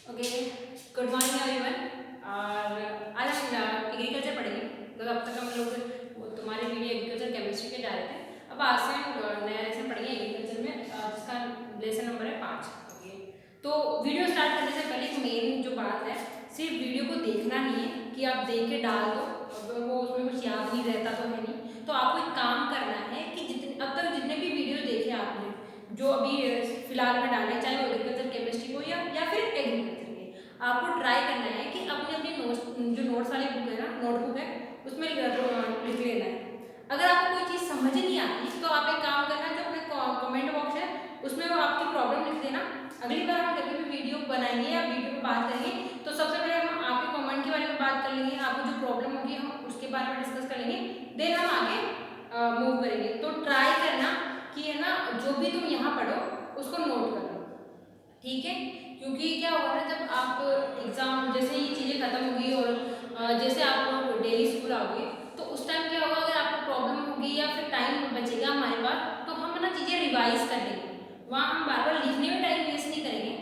Okay, good morning everyone. और आज हम एग्रीकल्चर पढ़ेंगे। तो अब तक हम लोग तुम्हारे वीडियो एग्रीकल्चर केमिस्ट्री के जा रहे थे। अब आज से हम नया लेसन पढ़ेंगे एग्रीकल्चर में, जिसका लेसन नंबर है 5। ओके, तो वीडियो स्टार्ट करने से पहले एक मेन जो बात है, सिर्फ वीडियो को देखना नहीं है कि आप देख के डाल दो, वो उसमें कुछ याद नहीं रहता तो है नहीं। तो आपको एक काम करना है कि अब तक जितने भी वीडियो देखे आपने, जो अभी फिलहाल में डाले, चाहे वो एग्रीकल्चर केमिस्ट्री हो या फिर एग्रीकल्चर के, आपको ट्राई करना है कि अपनी अपनी नोट्स, जो नोट्स वाली बुक है ना, नोटबुक है, उसमें लिख लेना है। अगर आपको कोई चीज़ समझ नहीं आती तो आप एक काम करना, जो अपने कमेंट बॉक्स है उसमें वो आपकी प्रॉब्लम लिख देना। अगली बार हम जब भी वीडियो बनाएंगे या वीडियो पे बात करेंगे तो सबसे पहले हम आपके कमेंट के बारे में बात कर लेंगे, आपको जो प्रॉब्लम होगी हम उसके बारे में डिस्कस कर लेंगे, देन हम आगे मूव करेंगे। तो ट्राई करना कि है ना, जो भी तुम यहाँ पढ़ो उसको नोट कर लो, ठीक है? क्योंकि क्या होगा ना, जब आप एग्जाम जैसे ये चीज़ें खत्म होगी और जैसे आप लोग डेली स्कूल आओगे तो उस टाइम क्या होगा, अगर आपको प्रॉब्लम होगी या फिर टाइम बचेगा हमारे पास तो हम ना चीज़ें रिवाइज कर लेंगे। वहाँ हम बार बार लिखने में टाइम वेस्ट नहीं करेंगे,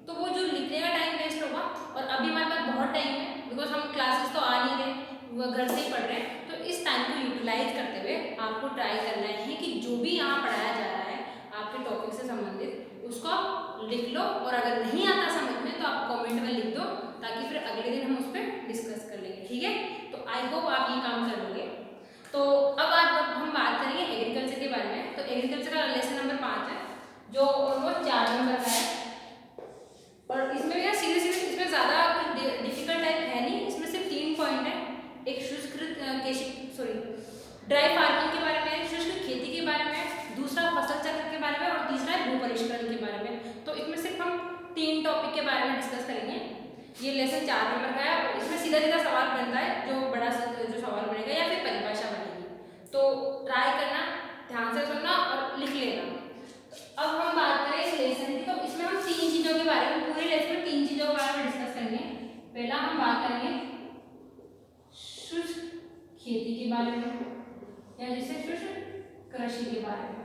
तो वो जो लिखने का टाइम वेस्ट होगा, और अभी हमारे पास बहुत टाइम है बिकॉज हम क्लासेस तो आ नहीं रहे, वो घर से ही पढ़ रहे हैं। तो इस टाइम को यूटिलाइज करते हुए आपको ट्राई करना है कि जो भी यहाँ पढ़ाया जा रहा है आपके टॉपिक से संबंधित, उसको आप लिख लो, और अगर नहीं आता समझ में तो आप कमेंट में लिख दो, ताकि फिर अगले दिन हम उस पर डिस्कस कर लेंगे, ठीक है? तो आई होप आप ये काम कर लोगे। तो अब आज हम बात करेंगे एग्रीकल्चर के बारे में। तो एग्रीकल्चर का लेसन नंबर 5 है, जो ऑलमोस्ट 4 नंबर का है, और इसमें भी सीधे सीधे इसमें ज़्यादा कुछ डिफिकल्ट टाइप है नहीं। इसमें सिर्फ 3 पॉइंट है, एक शुष्क ड्राई फार्मिंग के बारे में, शुष्क खेती के बारे में, दूसरा फसल चक्र के बारे में, और तीसरा है भू परिष्करण के बारे में। तो इसमें सिर्फ हम 3 टॉपिक के बारे में डिस्कस करेंगे। ये लेसन 4 नंबर का है, और इसमें सीधा सीधा सवाल बनता है, जो बड़ा जो सवाल बनेगा या फिर परिभाषा बनेगी। तो ट्राई करना, ध्यान से सुनना और लिख लेना। अब हम बात करें इस लेसन की, तो इसमें हम 3 चीज़ों के बारे में, पूरे लेसन में 3 चीज़ों के बारे में डिस्कस करेंगे। पहला हम बात करेंगे शुष्क खेती के बारे में, या जिसे शुष्क कृषि के बारे में।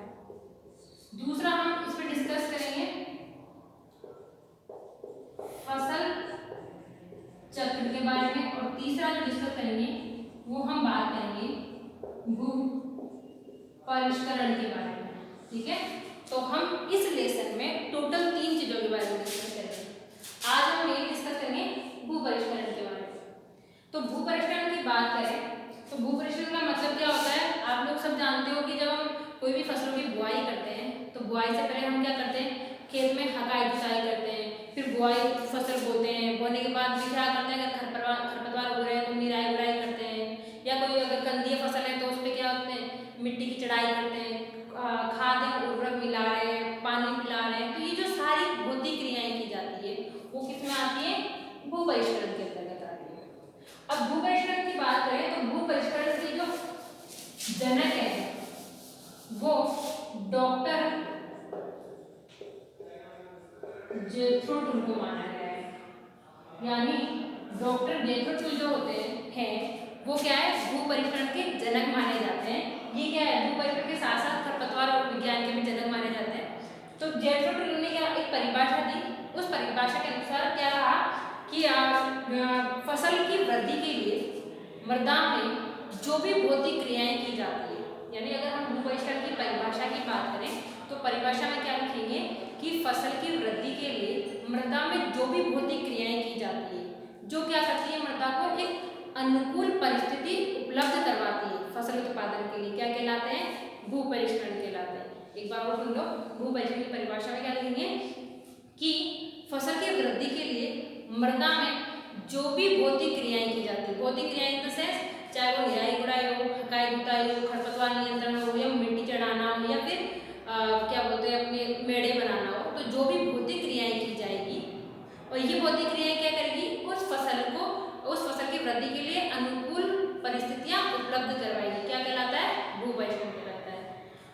दूसरा हम इसमें डिस्कस करेंगे फसल चक्र के बारे में, और तीसरा जो डिस्कस करेंगे वो हम बात करेंगे भू परिष्करण के बारे में, ठीक है? तो हम इस लेसन में टोटल 3 चीजों के बारे में डिस्कस करेंगे। आज हम ये डिस्कस करेंगे भू परिष्करण के बारे में। तो भू परिष्करण की बात करें तो भू परिष्करण का मतलब क्या होता है, आप लोग सब जानते हो कि जब हम कोई भी फसलों की बुआई करते हैं तो बुआई से पहले हम क्या करते हैं, खेत में हकाई जुताई करते हैं, फिर बुआई फसल बोते हैं, बोने के बाद भी क्या करते हैं, अगर खरपतवार उग रहे हैं तो निराई गुड़ाई करते हैं, या कोई अगर कंदीय फसल है तो उस पर क्या होते हैं, मिट्टी की चढ़ाई करते हैं, खाद उर्वरक मिला रहे हैं, पानी पिला रहे हैं। तो ये जो सारी भौतिक क्रियाएं की जाती है वो किसमें आती है, भू परिष्करण के अंतर्गत आती है। अब भू परिष्करण की बात करें तो भू परिष्करण के जो जनक है वो डॉक्टर जेथरो टुल को माना गया है। यानी डॉक्टर जेथरो टुल जो होते हैं वो क्या है, भू परिष्करण के जनक माने जाते हैं। ये क्या है, भू परिष्करण के साथ साथ खरपतवार और विज्ञान के भी जनक माने जाते हैं। तो जेथरो टुल ने क्या एक परिभाषा दी, उस परिभाषा के अनुसार क्या कहा कि फसल की वृद्धि के लिए मृदा में जो भी भौतिक क्रियाएं की जाती है, यानी अगर हम भू परिष्करण की परिभाषा की बात करें तो परिभाषा में क्या लिखेंगे कि फसल की वृद्धि के लिए मृदा में जो भी भौतिक क्रियाएं की जाती है, जो क्या करती है, मृदा को एक अनुकूल परिस्थिति उपलब्ध करवाती है फसल उत्पादन के लिए, क्या कहलाते हैं, भू परिष्करण कहलाते हैं। एक बार और सुन लो, भू परिष्करण की परिभाषा में क्या लिखेंगे कि फसल की वृद्धि के लिए मृदा में जो भी भौतिक क्रियाएं की जाती है, भौतिक क्रियाएं इन द सेंस चाहे वो निराई गुड़ाई हो, हकाई जुताई हो, खरपतवार नियंत्रण हो, या मिट्टी चढ़ाना हो, या फिर क्या बोलते हैं अपने मेड़े बनाना हो, तो जो भी भौतिक क्रियाएं की जाएगी और ये भौतिक क्रियाएं क्या करेगी, उस फसल की वृद्धि के लिए अनुकूल परिस्थितियां उपलब्ध करवाएगी, क्या कहलाता है, भू परिष्करण कहलाता है।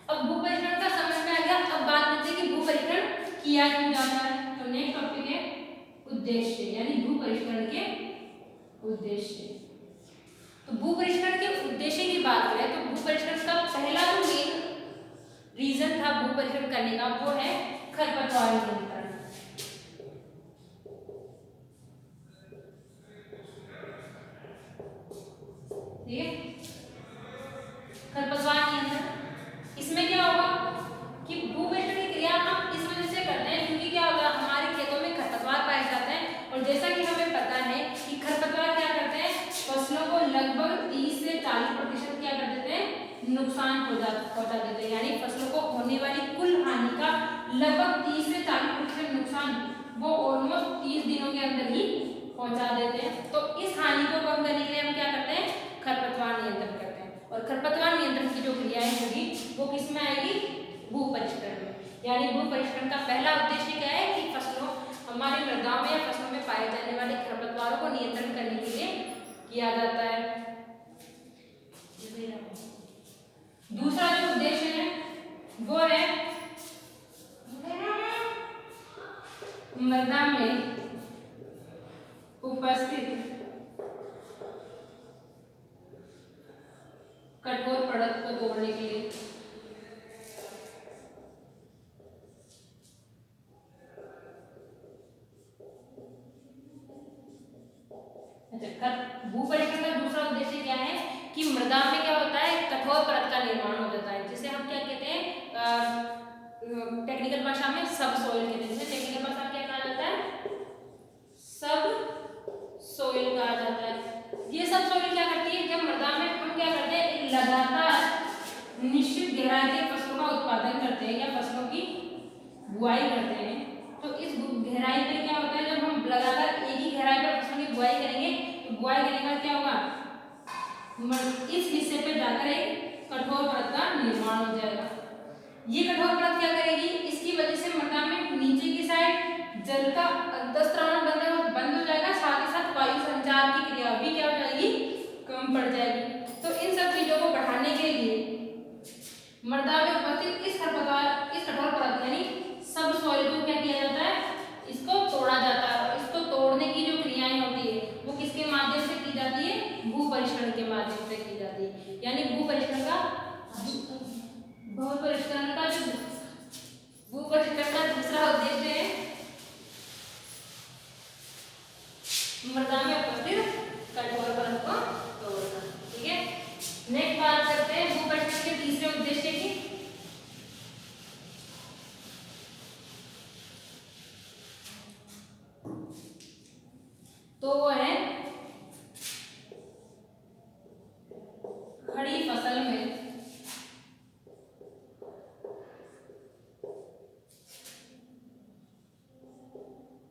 अब भू परिष्करण का समझ में आ गया। अब बात करते हैं कि भू परिष्करण किया क्यों जाता है। तो नेक्स्ट टॉपिक है उद्देश्य, यानी भू परिष्करण के उद्देश्य। तो भू परिष्करण के उद्देश्य की बात करें तो भू परिष्करण का पहला जो मेन रीजन था भू परिष्करण करने का वो है खरपतवार नियंत्रण। नुकसान पहुंचा देते हैं, यानी फसलों को होने वाली कुल हानि का लगभग 30 से 40% नुकसान वो ऑलमोस्ट 30 दिनों के अंदर ही पहुंचा देते हैं। तो इस हानि को कम करने के लिए हम क्या करते हैं, खरपतवार नियंत्रण करते हैं। और खरपतवार नियंत्रण की जो क्रियाएं होगी वो किस में आएगी, भू परिष्करण में। यानी भू परिष्करण का पहला उद्देश्य क्या है कि फसलों हमारी मृदाओं में या फसलों में पाए जाने वाले खरपतवारों को नियंत्रण करने के लिए किया जाता है। दूसरा जो उद्देश्य है वो है मृदा में उपस्थित कठोर परत को तोड़ने के लिए। अच्छा, भू परिष्करण का दूसरा उद्देश्य क्या है कि मृदा में क्या होता है, कठोर परत का निर्माण हो जाता है, जिसे हम क्या कहते हैं, टेक्निकल भाषा में सब सोइल कहते हैं। जिसे टेक्निकल भाषा में क्या कहा जाता है, सब सोइल कहा जाता है। ये सब सोइल क्या करती है, जब मृदा में हम क्या करते हैं, एक लगातार निश्चित गहराई के फसलों का उत्पादन करते हैं या फसलों की बुआई करते हैं, तो इस गहराई पे क्या होता है, जब हम लगातार एक ही गहराई पर फसलों की बुआई करेंगे तो बुआई करने के बाद क्या होगा, इस हिस्से पे जाकर एक कठोर परत का निर्माण हो जाएगा। ये कठोर परत क्या करेगी, इसकी वजह से मृदा में नीचे की साइड जल का अंतःस्रावन बंद हो जाएगा, साथ ही साथ वायु संचार की क्रिया भी क्या हो जाएगी, कम पड़ जाएगी। तो इन सब चीजों को बढ़ाने के लिए मृदा में उपस्थित इस कठोर परत यानी सब सॉइल को क्या किया जाता है, इसको तोड़ा जाता है। और इसको तोड़ने की जो क्रियाएं होती है वो किसके माध्यम से की जाती है, भू परिष्करण के माध्यम से की जाती है। यानी भू परिष्करण का दूसरा उद्देश्य है मृदा में उपस्थित कठोर परत को तोड़ना। ठीक है, नेक्स्ट बात करते हैं भू परिष्करण के तीसरे उद्देश्य की। तो वो है खड़ी फसल में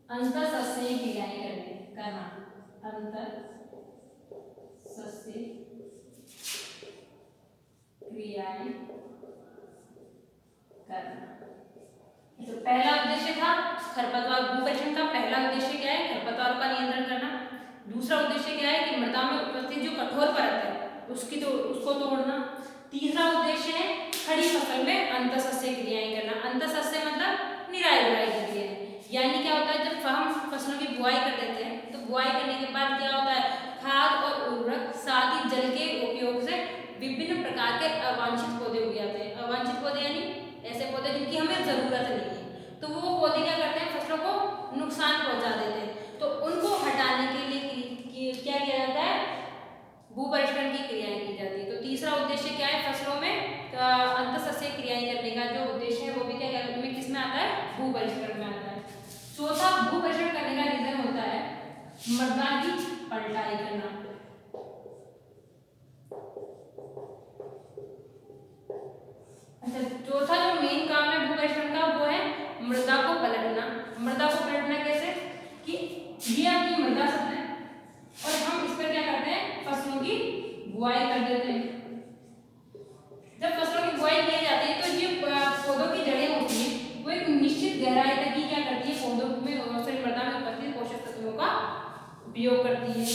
अंतःसस्यीय क्रियाएं करना। अंतःसस्यीय क्रियाएं करना। तो पहला उद्देश्य था खरपतवार, भू परिष्करण का पहला उद्देश्य क्या है, खरपतवारों का नियंत्रण करना। दूसरा उद्देश्य क्या है कि मृदा में उपस्थित जो कठोर परत है उसको तोड़ना। तीसरा उद्देश्य है खड़ी फसल में अंतःसस्यीय क्रियाएं करना। अंतःसस्यीय मतलब निराई गुड़ाई की क्रियाएं। यानी क्या होता है, जब हम फसलों की बुआई कर देते हैं तो बुआई करने के बाद क्या होता है, खाद और उर्वरक साथ ही जल के उपयोग से विभिन्न प्रकार के अवांछित पौधे उग जाते हैं। अवांछित पौधे यानी ऐसे पौधे जिनकी हमें जरूरत नहीं है, तो वो पौधे क्या करते हैं, फसलों को नुकसान पहुंचा देते हैं। तो उनको हटाने के लिए क्या किया जाता है, भू परिष्करण की क्रियाएं की जाती है। तो तीसरा उद्देश्य क्या है, फसलों में अंतःसस्यीय क्रियाएं करने का जो उद्देश्य है वो भी क्या किसमें आता है, भू परिष्करण में आता है। चौथा भू परिष्करण करने का रीजन होता है मृदा की पलटाई करना। अच्छा, चौथा जो मेन काम है भू परिष्करण का वो है मृदा को पलटना। मृदा को पलटना कैसे कि ये आपकी मृदा सतह है और हम इस पर क्या करते हैं, फसलों की बुआई कर देते हैं। जब फसलों की बुआई की जाती है तो जो पौधों की जड़ें होती है वो एक निश्चित गहराई तक ही क्या करती है, पौधों में मृदा में उपस्थित पोषक तत्वों का उपयोग करती है।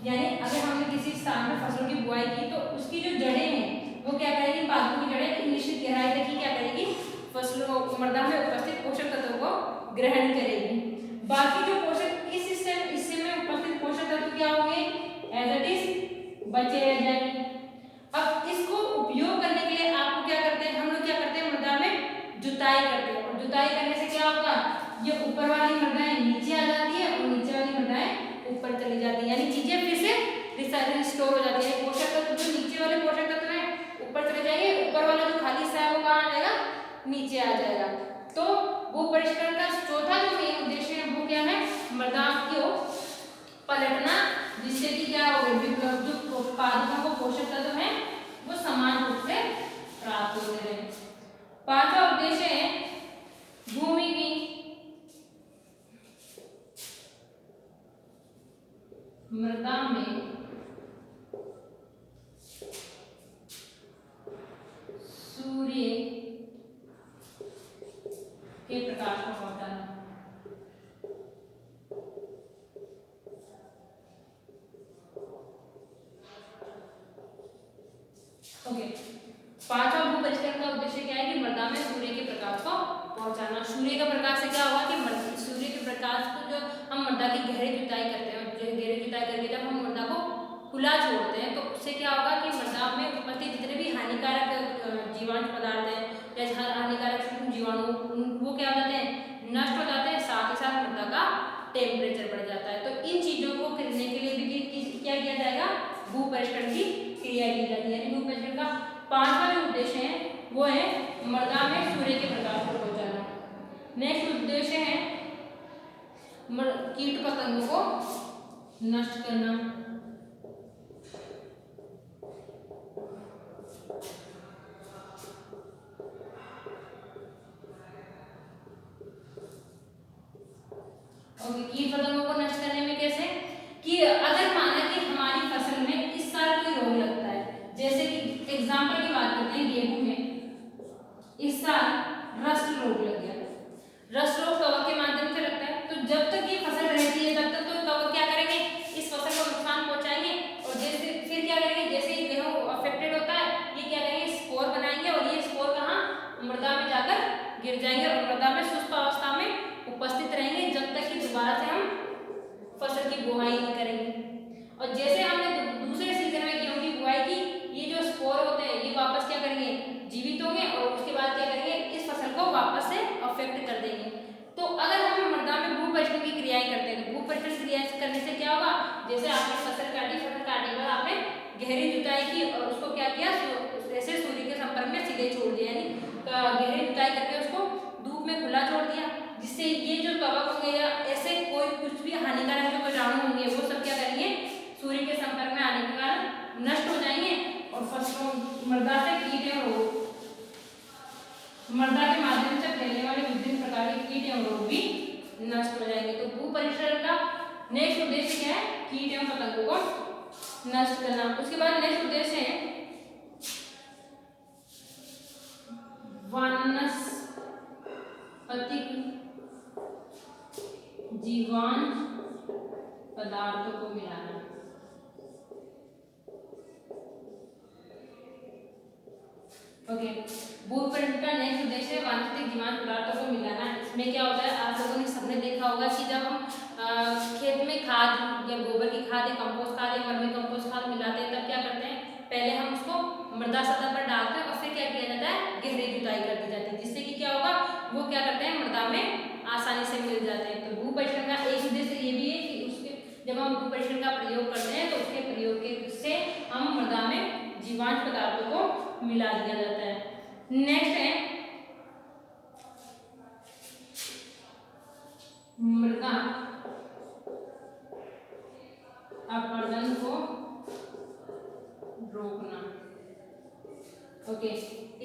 यानी अगर हमने किसी स्थान में फसलों की बुआई की तो उसकी जो जड़ें हैं वो क्या करेगी, पादपों की जड़ें एक निश्चित गहराई तक ही क्या करेगी, फसलों मृदा में उपस्थित पोषक तत्वों को ग्रहण करेगी। बाकी जो पोषक इस हिस्से में उपस्थित पोषक तत्व क्या होंगे, एज इट इज बचे रह जाएंगे। अब इसको उपयोग करने के लिए आपको क्या करते हैं, हम लोग क्या करते हैं, मृदा में जुताई करते हैं। और जुताई करने से क्या होगा, ये ऊपर वाली मृदाएं नीचे आ जाती है और नीचे वाली मृदाएं ऊपर चली जाती है। यानी चीजें फिर से रिस्टोर हो जाती है। पोषक तत्व जो नीचे वाले पोषक तत्व हैं ऊपर चले जाएंगे, ऊपर वाला जो खाली हिस्सा है वो कहाँ आ जाएगा, नीचे आ जाएगा। तो भू परिष्करण का चौथा जो मेन उद्देश्य है वो क्या है, मृदा को पलटना, जिससे कि क्या होगा, जो पादपों को पोषक तत्व है वो समान रूप से मृदा में सूर्य के प्रकाश को पहुंचाना। ओके, पांचवा भू परिष्करण का उद्देश्य क्या है कि मृदा में सूर्य के प्रकाश को पहुंचाना। सूर्य का प्रकाश से क्या होगा कि सूर्य के प्रकाश को जो हम मृदा की गहरी जुताई करते हैं, गहरी जुताई करके जब हम मृदा को खुला छोड़ते हैं तो उससे क्या होगा कि मृदा में उपस्थित जितने भी हानिकारक जीवाणु पदार्थ हैं या हानिकारक जीवाणु वो क्या हो जाते हैं, नष्ट हो जाते हैं। साथ ही साथ मृदा का टेम्परेचर बढ़ जाता है। तो इन चीजों को करने के लिए भी क्या किया जाएगा, भू परिष्करण की क्रिया की जाती है। यानी भू परिष्करण का पांचवा जो उद्देश्य है वो है मृदा में सूर्य के प्रकाश को पहुंचाना। नेक्स्ट उद्देश्य है कीट पतंगों को नष्ट करना। ओके, कीट पतंगों को नष्ट करने में कैसे कि अगर माना कि हमारी फसल में इस साल कोई रोग लगता है, जैसे कि एग्जांपल की बात करते हैं, गेहूं में इस साल रस्ट रोग लग गया। रस्ट रोग कवक के माध्यम से लगता है। तो जब तक ये फसल रहती है तब तक तो कवक क्या करेंगे, इस फसल को नुकसान पहुंचाएंगे। और जैसे फिर क्या करेंगे, जैसे ही गेहूं अफेक्टेड होता है ये क्या करेंगे, स्पोर बनाएंगे और ये स्पोर कहाँ, मृदा में जाकर गिर जाएंगे और मृदा में शुष्क अवस्था में उपस्थित रहेंगे जब तक कि दोबारा से हम फसल की बुआई नहीं करेंगे। और जैसे हमने दूसरे सीजन में गेहूं की बुआई की, ये जो स्पोर होते हैं ये वापस क्या करेंगे, जीवित होंगे और उसके बाद क्या करेंगे, इस फसल को वापस से अफेक्ट कर देंगे। तो अगर हम मृदा में भू परिष्करण की क्रियाएं करते हैं तो भू परिष्करण क्रिया करने से क्या होगा, जैसे आपने फसल काटी, फसल काटने के बाद आपने गहरी जुताई की और उसको क्या किया, ऐसे सूर्य के संपर्क में सीधे छोड़ दिया, यानी गहरी जुताई करके उसको धूप में खुला छोड़ दिया, जिससे ये जो कवक होंगे या ऐसे कोई कुछ भी हानिकारक जो कीटाणु होंगे वो सब क्या करेंगे, सूर्य के संपर्क में आने के कारण नष्ट हो जाएंगे और फसलों मृदा से कीट एवं रोग, मृदा के माध्यम से फैलने वाले विभिन्न प्रकार के कीट एवं रोग भी नष्ट हो जाएंगे। तो भू परिष्करण का नेक्स्ट उद्देश्य क्या है, कीट एवं पतंगों को नष्ट करना। उसके बाद नेक्स्ट उद्देश्य है वानस्पतिक जीवांश पदार्थों को मिलाना। ओके, भू परिष्करण का नेक्स्ट उद्देश्य है वानस्पतिक जीवांश पदार्थों को मिलाना। इसमें क्या होता है, आप लोगों ने सबने देखा होगा कि जब हम खेत में खाद या गोबर की खाद या कंपोस्ट खाद या वर्मी कंपोस्ट खाद मिलाते हैं तब क्या करते हैं, पहले हम उसको मृदा सतह पर डालते हैं और फिर क्या किया जाता है, गहरी जुताई कर दी जाती है, जिससे कि क्या होगा, वो क्या करते हैं, मृदा में आसानी से मिल जाते हैं। तो भू परिष्करण का एक उद्देश्य ये भी है कि उसके जब हम भू परिष्करण का प्रयोग करते हैं तो उसके प्रयोग के से हम मृदा में जीवांश पदार्थों को मिला दिया जाता है। नेक्स्ट है मृदा अपरदन को रोकना। ओके,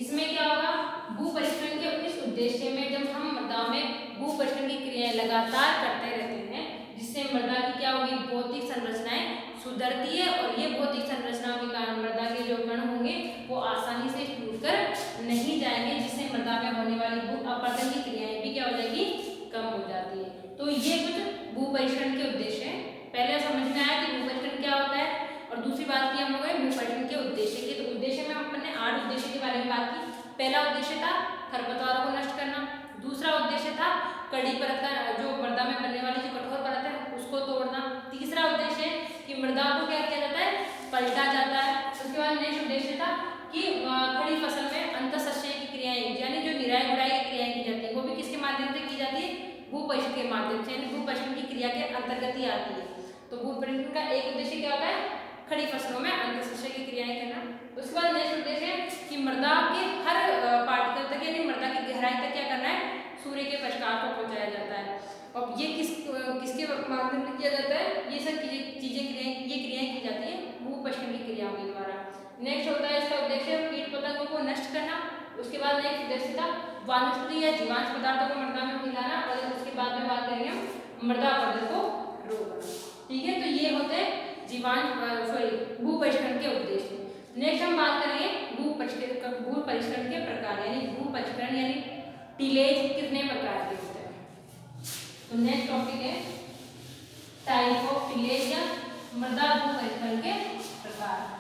इसमें क्या होगा, भू परिष्करण के इस उद्देश्य में जब हम मृदा में भू परिष्करण की क्रियाएं लगातार करते रहते हैं जिससे मृदा की क्या होगी, भौतिक संरचनाएं सुधरती है और ये भौतिक संरचनाओं के कारण मृदा के जो कण होंगे वो आसानी से टूटकर नहीं जाएंगे, जिससे मृदा में होने वाली भू अपरदन की क्रियाएं भी क्या हो जाएगी, कम हो जाती है। तो ये कुछ भू परिष्करण के उद्देश्य हैं। पहले समझ में आया कि भू परिष्करण क्या होता है और दूसरी बात की हम लोगों ने भू परिष्करण के उद्देश्य की। तो उद्देश्य में हमने 8 उद्देश्य के बारे में बात की। पहला उद्देश्य था खरपतवारों को नष्ट करना, दूसरा उद्देश्य था कड़ी परत का जो मृदा में बनने वाली जो कठोर परत है उसको तोड़ना, तीसरा उद्देश्य है कि मृदा को क्या किया जाता है, पलटा जाता है। उसके बाद नेक्स्ट उद्देश्य था कि खड़ी फसल में अंतःसस्यीय की क्रियाएं यानी जो निराई गुड़ाई की क्रियाएं की जाती है वो भी किसके माध्यम से की जाती है, भू परिष्करण के माध्यम से, यानी भू परिष्करण की क्रिया के अंतर्गत ही आती है। तो भू परिष्करण का एक उद्देश्य क्या होता है, खड़ी फसलों में अंतःसस्यीय की क्रियाएं करना। उसके बाद नेक्स्ट उद्देश्य है कि मृदा के हर पार्टिकल तक यानी मृदा की गहराई तक क्या करना है, सूर्य के प्रकाश को पहुंचाया जाता है। और ये किसके माध्यम से किया जाता है, ये सब चीजें क्रियाएं की जाती है भू परिष्करण की क्रियाओं के द्वारा। नेक्स्ट होता है इसका उद्देश्य कीट पतंगों को नष्ट करना। उसके बाद नेक्स्ट उद्देश्य था वानस्पतिक या जीवांश पदार्थों को मृदा में मिलाना और उसके बाद में बात करेंगे हम मृदा अपरदन को रोकना। ठीक है, तो ये होते हैं भू परिष्करण के उद्देश्य। नेक्स्ट हम बात करेंगे भू परिष्करण के प्रकार, यानी भू परिष्करण यानी टिलेज कितने प्रकार के होते हैं। तो नेक्स्ट टॉपिक है टाइप ऑफ टिलेज या मृदा भू परिष्करण के प्रकार।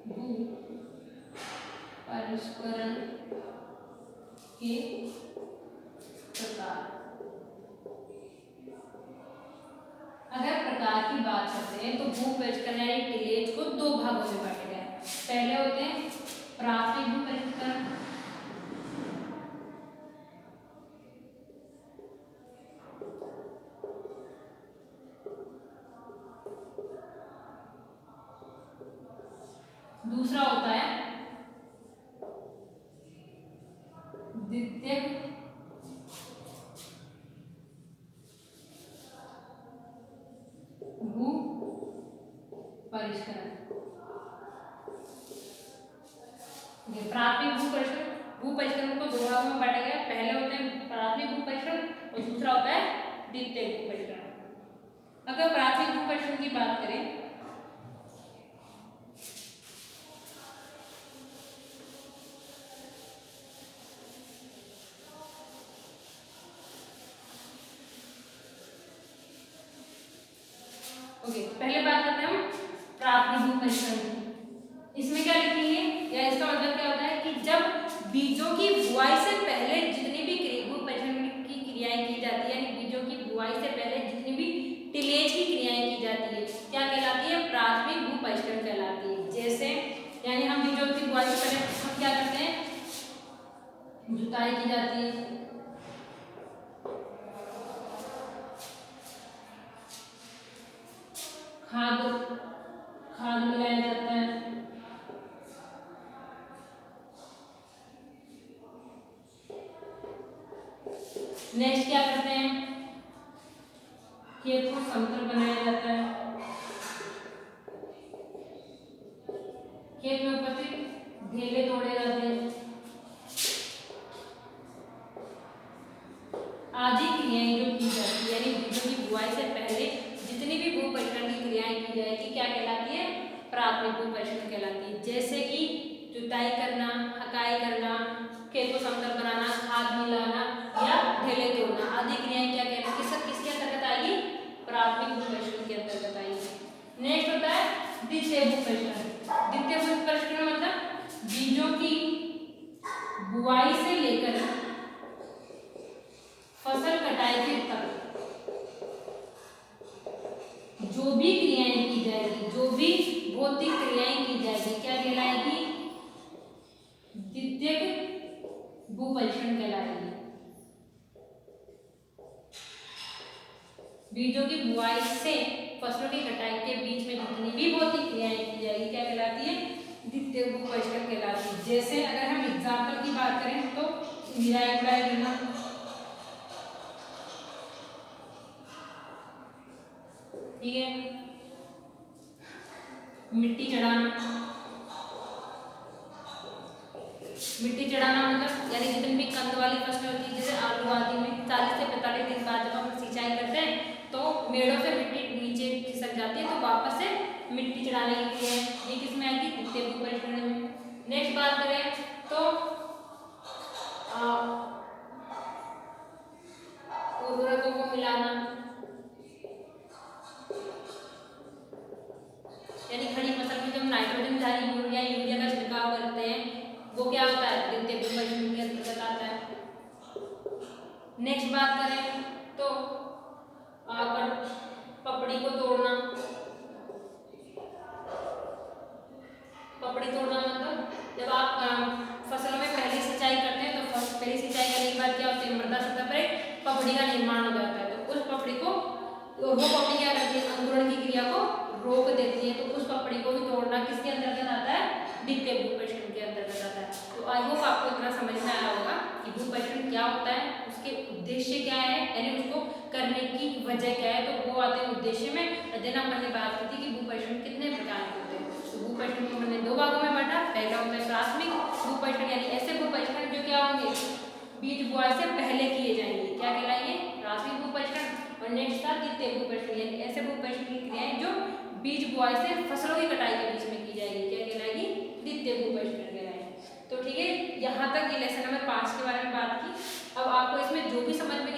भू परिष्करण के प्रकार। अगर प्रकार की बात करते हैं तो भू परिष्करण यानी टिलेज को दो भागों में बांटा गया है। पहले होते हैं प्राथमिक भू परिष्करण, दूसरा होता है द्वितीयक भू परिष्करण। प्राथमिक भू परिष्करण को दो भागों में बांटा गया। पहले होते हैं प्राथमिक भू परिष्करण और दूसरा होता है द्वितीयक भू परिष्करण। अगर प्राथमिक भू परिष्करण की बात करें पहले बात करते हैं हम प्राथमिक भू परिष्करण की। इसमें क्या लिखेंगे या इसका मतलब क्या होता है कि जब बीजों की बुआई से पहले जितनी भी भू परिष्करण की क्रियाएं की जाती है, यानी बीजों की बुआई से पहले जितनी भी टिलेज की क्रियाएं की जाती है, क्या कहलाती है, प्राथमिक भू परिष्करण कहलाती है। जैसे यानी हम बीजों की बुआई से पहले हम क्या करते हैं, जुताई की जाती है, खाद मिलाया जाता है, नेक्स्ट क्या करते हैं, खेत को समतल बनाया जाता है, खेत में उपस्थित ढेले तोड़े जाते हैं, आदि क्रियाएं जो की जाती है, यानी बीजों की बुआई से पहले जितनी भी भू परिष्करण की क्रियाएं की जाएगी क्या कहलाती है, प्राथमिक भू परिष्करण कहलाती है। जैसे कि जुताई करना, हकाई करना, खेत को समतल बनाना, खाद मिलाना या ढेले तोड़ना आदि क्रियाएं क्या कहलाती है, सब किसके अंतर्गत आएगी, प्राथमिक भू परिष्करण के अंतर्गत आएगी। नेक्स्ट होता है द्वितीय भू परिष्करण। द्वितीय भू परिष्करण मतलब बीजों की बुआई से लेकर फसल कटाई के तक जो भी क्रियाएं की जाएगी, जो भी भौतिक क्रियाएं की जाएगी क्या कहलाएगी, द्वितीयक भू परिष्करण कहलाएगी। बीजों की बुआई से फसलों की कटाई के बीच में जितनी भी भौतिक क्रियाएं की जाएगी क्या कहलाती है, द्वितीयक भू परिष्करण कहलाती है। जैसे अगर हम एग्जाम्पल की बात करें तो निराई गुड़ाई करना, ठीक है, मिट्टी चढ़ाना, मिट्टी चढ़ाना मतलब यानी जितनी भी कंद वाली फसलें होती है जैसे आलू आदि में 40 से 45 दिन बाद जब हम सिंचाई करते हैं तो मेड़ों से मिट्टी नीचे खिसक जाती है, तो वापस से मिट्टी चढ़ाने के लिए ये किसमें आएगी, द्वितीय भू परिष्करण में। नेक्स्ट बात करें तो उर्वरकों को मिलाना, यानी खड़ी फसल में जब नाइट्रोजन धारी यूरिया का छिड़काव करते हैं वो क्या होता है, द्वितीय भू परिष्करण के अंतर्गत आता है। नेक्स्ट बात करें तो पपड़ी को तोड़ना, पपड़ी तोड़ना मतलब जब आप फसलों में पहली सिंचाई करते हैं तो पहली सिंचाई करने के बाद क्या होती है, मृदा सतह पर एक पपड़ी का निर्माण हो जाता है, तो उस पपड़ी को वो पपड़ी क्या करती है, अंकुरण की क्रिया को रोक देती है, तो उस पपड़ी को भी तोड़ना किसके अंतर्गत आता है, द्वितीय भू परिष्करण के अंतर्गत आता है। तो आई होप आपको इतना समझ में आया होगा कि भू परिष्करण क्या होता है, उसके उद्देश्य क्या है, यानी उसको करने की वजह क्या है, तो वो आते हैं उद्देश्य में। देन अपन ने बात की थी कि भू परिष्करण कितने प्रकार के होते हैं, तो भू परिष्करण को हमने 2 भागों में बांटा। पहला होता है प्राथमिक भू परिष्करण, यानी ऐसे भू परिष्करण जो क्या होंगे, बीज बुआई से पहले किए जाएंगे, क्या कहलाएंगे, प्राथमिक भू परिष्करण। और नेक्स्ट था द्वितीय भू परिष्करण, यानी ऐसे भू परिष्करण की क्रियाएं जो बीज बुआई से फसलों की कटाई के बीच में की जाएगी, क्या कहलाएगी, द्वितीय भू परिष्करण कहलाएगी। तो ठीक है, यहाँ तक ये लेसन नंबर 5 के बारे में बात की। अब आपको इसमें जो भी समझ में